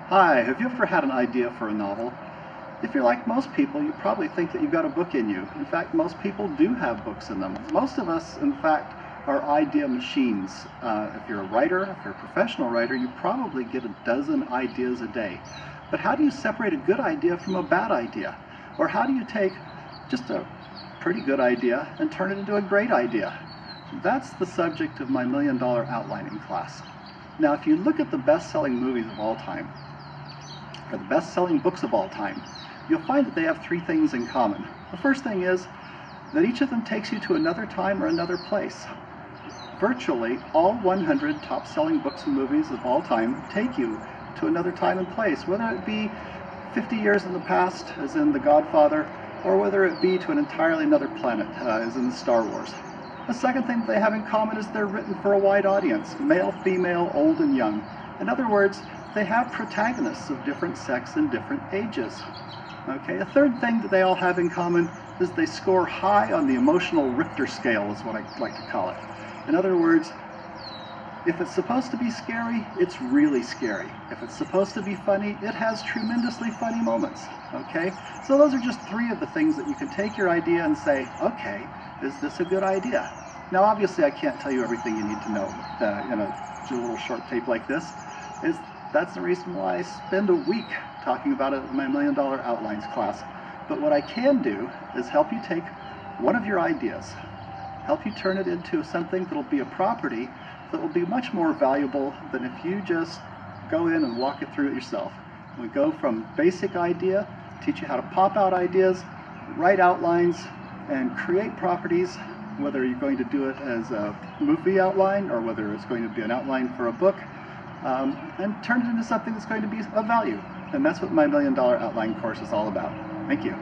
Hi, have you ever had an idea for a novel? If you're like most people, you probably think that you've got a book in you. In fact, most people do have books in them. Most of us, in fact, are idea machines. If you're a writer, if you're a professional writer, you probably get a dozen ideas a day. But how do you separate a good idea from a bad idea? Or how do you take just a pretty good idea and turn it into a great idea? That's the subject of my $1,000,000 outlining class. Now, if you look at the best-selling movies of all time, or the best-selling books of all time, you'll find that they have three things in common. The first thing is that each of them takes you to another time or another place. Virtually all 100 top-selling books and movies of all time take you to another time and place, whether it be 50 years in the past, as in The Godfather, or whether it be to an entirely another planet, as in Star Wars. The second thing that they have in common is they're written for a wide audience, male, female, old, and young. In other words, they have protagonists of different sex and different ages. Okay, a third thing that they all have in common is they score high on the emotional Richter scale, is what I like to call it. In other words, if it's supposed to be scary, it's really scary. If it's supposed to be funny, it has tremendously funny moments. Okay, so those are just three of the things that you can take your idea and say, okay, is this a good idea? Now, obviously, I can't tell you everything you need to know in a little short tape like this. That's the reason why I spend a week talking about it in my $1,000,000 outlines class. But what I can do is help you take one of your ideas, help you turn it into something that'll be a property that will be much more valuable than if you just go in and walk it through it yourself. We go from basic idea, teach you how to pop out ideas, write outlines, and create properties, whether you're going to do it as a movie outline or whether it's going to be an outline for a book. And turn it into something that's going to be of value. And that's what my $1,000,000 outline course is all about. Thank you.